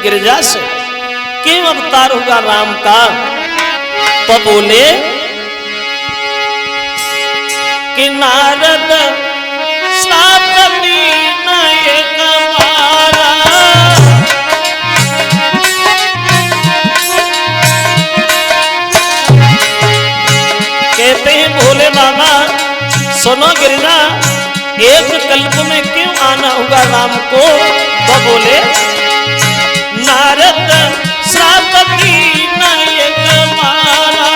गिरिजा से क्यों अवतार होगा राम का? तो बोले कि नारद श्राप दीन एक मारा, कहते हैं भोले बाबा सुनो गिरिजा, एक कल्प में क्यों आना होगा राम को? तो बोले नारद श्राप दीन एक मारा,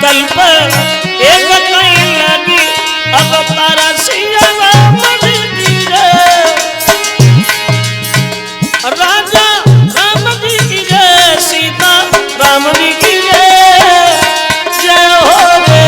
कल्प एक कहीं लगी अब तारा सिया राम जी राजा राम जी की जय, सीता राम जी की जय हो रे।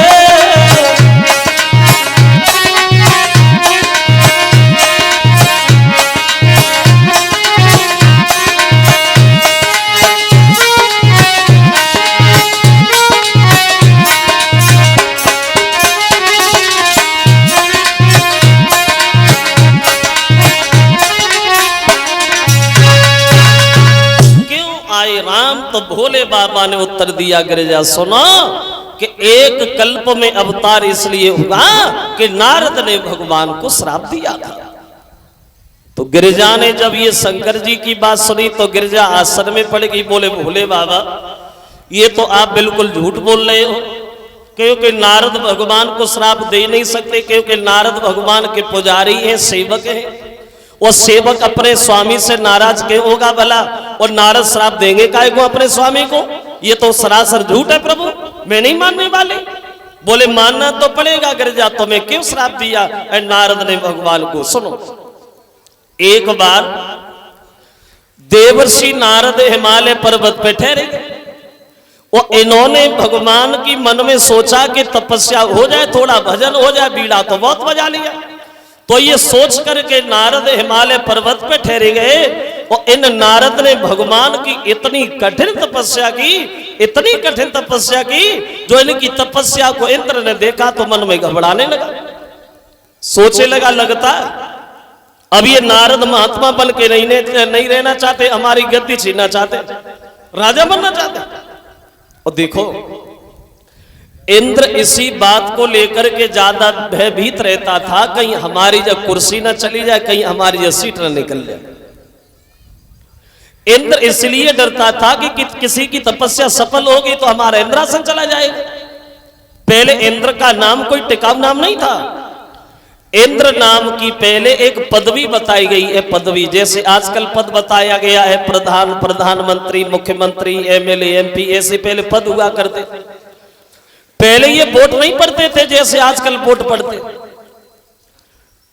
राम तो भोले बाबा ने उत्तर दिया गिरिजा सुनो कि एक कल्प में अवतार इसलिए हुआ कि नारद ने भगवान को श्राप दिया था। तो गिरिजा ने जब ये शंकर जी की बात सुनी तो गिरिजा आश्चर्य में पड़ गई, बोले भोले बाबा ये तो आप बिल्कुल झूठ बोल रहे हो, क्योंकि नारद भगवान को श्राप दे नहीं सकते, क्योंकि नारद भगवान के पुजारी हैं, सेवक हैं। वो सेवक अपने स्वामी से नाराज क्यों होगा भला? और नारद श्राप देंगे काहे को अपने स्वामी को? ये तो सरासर झूठ है प्रभु, मैं नहीं मानने वाले। बोले मानना तो पड़ेगा गिरिजा, तुम्हें क्यों श्राप दिया नारद ने भगवान को? सुनो, एक बार देवर्षि नारद हिमालय पर्वत पे ठहरे और इन्होंने भगवान की मन में सोचा कि तपस्या हो जाए, थोड़ा भजन हो जाए, बीड़ा तो बहुत बजा लिया। तो ये सोच करके नारद हिमालय पर्वत पे ठहरे गए और इन नारद ने भगवान की इतनी कठिन तपस्या की, इतनी कठिन तपस्या की, जो इनकी तपस्या को इंद्र ने देखा तो मन में घबराने लगा, सोचे लगा लगता अब ये नारद महात्मा बन के नहीं रहना चाहते, हमारी गद्दी छीनना चाहते, राजा बनना चाहते। और देखो इंद्र इसी बात को लेकर के ज्यादा भयभीत रहता था, कहीं हमारी जब कुर्सी न चली जाए, कहीं हमारी जब सीट न निकल जाए। इंद्र इसलिए डरता था कि किसी की तपस्या सफल होगी तो हमारा इंद्रासन चला जाएगा। पहले इंद्र का नाम कोई टिकाऊ नाम नहीं था, इंद्र नाम की पहले एक पदवी बताई गई है। पदवी जैसे आजकल पद बताया गया है, प्रधान, प्रधानमंत्री, मुख्यमंत्री, एमएलए, एमपी, ऐसे पहले पद हुआ करते। पहले ये वोट नहीं पड़ते थे जैसे आजकल वोट पड़ते।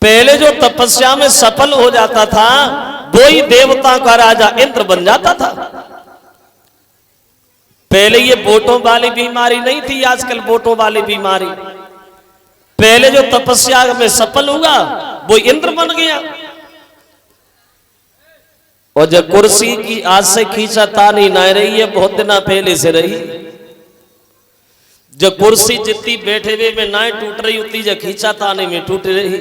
पहले जो तपस्या में सफल हो जाता था वो ही देवता का राजा इंद्र बन जाता था। पहले ये वोटों वाली बीमारी नहीं थी, आजकल वोटों वाली बीमारी। पहले जो तपस्या में सफल हुआ वो इंद्र बन गया। और जब कुर्सी की आज से खींचातानी ना रही है, बहुत दिन पहले से रही। जब कुर्सी जितनी बैठे हुए में ना टूट रही उतनी जब खींचातानी में टूट रही।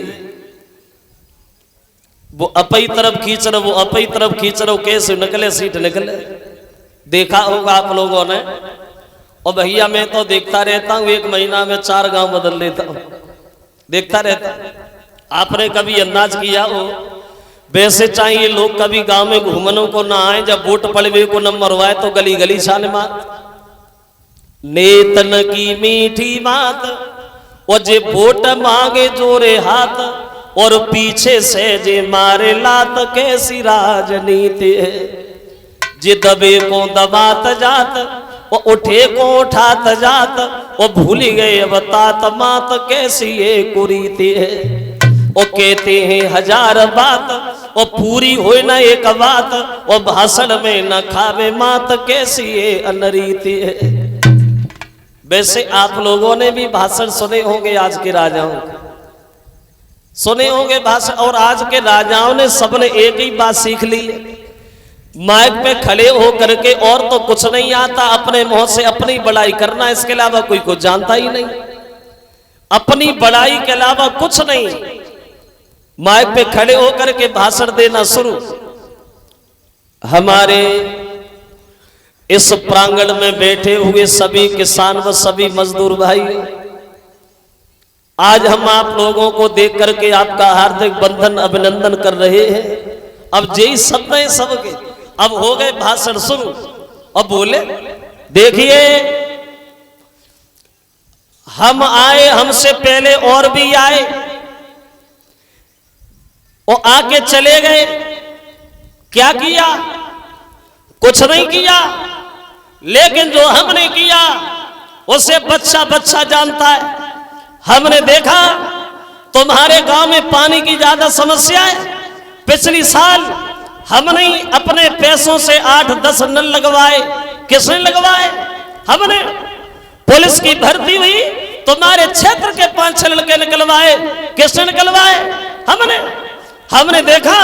वो अपई तरफ खींच रहे, वो अपई तरफ खींच रहे, कैसे निकले सीट निकले। देखा होगा आप लोगों ने। और भैया मैं तो देखता रहता हूँ, एक महीना में 4 गांव बदल लेता हूँ, देखता रहता। आपने कभी अंदाज किया हो? वैसे चाहिए लोग कभी गांव में घूमनों को ना आए, जब वोट पड़वे को नंबर हुआ है तो गली गली छाने मार। नेतन की मीठी बात और जे वोट मांगे जोरे हाथ और पीछे से जे मारे लात, कैसी राजनीति है। जे दबे को दबात जात और उठे को उठात जात और भूल गए अब तात मात, कैसी ये कुरीति है। और कहते हैं 1000 बात और पूरी होए ना एक बात, और भाषण में न खावे मात, कैसी ये अनरीति है। वैसे आप लोगों ने भी भाषण सुने होंगे, आज के राजाओं के सुने होंगे भाषण। और आज के राजाओं ने सबने एक ही बात सीख ली है, माइक पे खड़े हो करके और तो कुछ नहीं आता, अपने मुंह से अपनी बड़ाई करना, इसके अलावा कोई कुछ जानता ही नहीं। अपनी बड़ाई के अलावा कुछ नहीं। माइक पे खड़े होकर के भाषण देना शुरू। हमारे इस प्रांगण में बैठे हुए सभी किसान व सभी मजदूर भाई, आज हम आप लोगों को देख करके आपका हार्दिक बंधन अभिनंदन कर रहे हैं। अब यही शब्द है सबके। अब हो गए भाषण शुरू। अब बोले, देखिए हम आए, हमसे पहले और भी आए और आके चले गए। क्या किया? कुछ नहीं किया, लेकिन जो हमने किया उसे बच्चा बच्चा जानता है। हमने देखा तुम्हारे गांव में पानी की ज्यादा समस्या है। पिछली साल हमने अपने पैसों से 8-10 नल लगवाए। किसने लगवाए? हमने। पुलिस की भर्ती हुई, तुम्हारे क्षेत्र के 5-6 लड़के निकलवाए। किसने निकलवाए? हमने। हमने देखा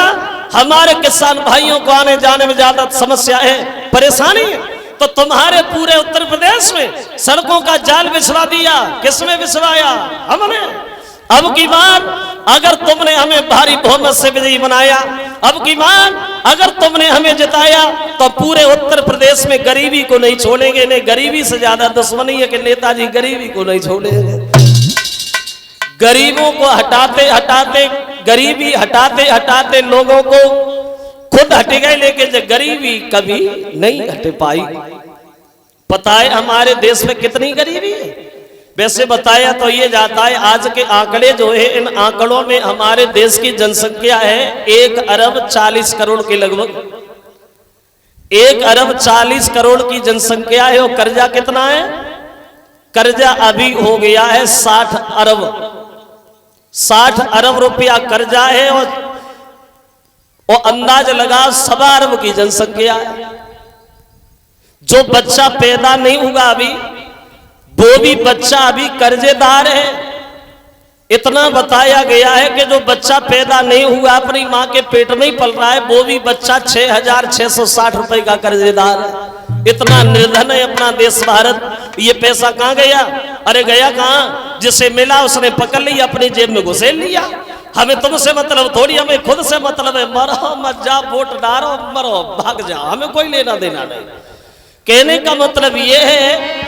हमारे किसान भाइयों को आने जाने में ज्यादा समस्या है, परेशानी है, तो तुम्हारे पूरे उत्तर प्रदेश में सड़कों का जाल बिछवा दिया। किसने बिछवाया? हमने। अब की बार अगर तुमने हमें भारी बहुमत से विजयी बनाया, अब की बार अगर तुमने हमें जिताया, तो पूरे उत्तर प्रदेश में गरीबी को नहीं छोड़ेंगे। नहीं, गरीबी से ज्यादा दुश्मनी है कि नेताजी गरीबी को नहीं छोड़ेंगे। गरीबों को हटाते हटाते, गरीबी हटाते हटाते लोगों को खुद हट गए, लेकिन गरीबी कभी नहीं हट पाई। पता है हमारे देश में कितनी गरीबी है? वैसे बताया तो ये जाता है, आज के आंकड़े जो है, इन आंकड़ों में हमारे देश की जनसंख्या है 1 अरब 40 करोड़ के लगभग। 1 अरब 40 करोड़ की जनसंख्या है। और कर्जा कितना है? कर्जा अभी हो गया है 60 अरब। 60 अरब रुपया कर्जा है। और अंदाज लगा 1.25 अरब की जनसंख्या है। जो बच्चा पैदा नहीं हुआ अभी, वो भी बच्चा अभी कर्जेदार है। इतना बताया गया है कि जो बच्चा पैदा नहीं हुआ, अपनी मां के पेट में ही पल रहा है, वो भी बच्चा 6,660 रुपए का कर्जेदार है। इतना निर्धन है अपना देश भारत। ये पैसा कहां गया? अरे गया कहां? जिसे मिला उसने पकड़ लिया, अपनी जेब में घुसेड़ लिया। हमें तुमसे मतलब थोड़ी, हमें खुद से मतलब है। मरो मत जा, वोट डालो, मरो भाग जाओ, हमें कोई लेना देना नहीं। कहने का मतलब ये है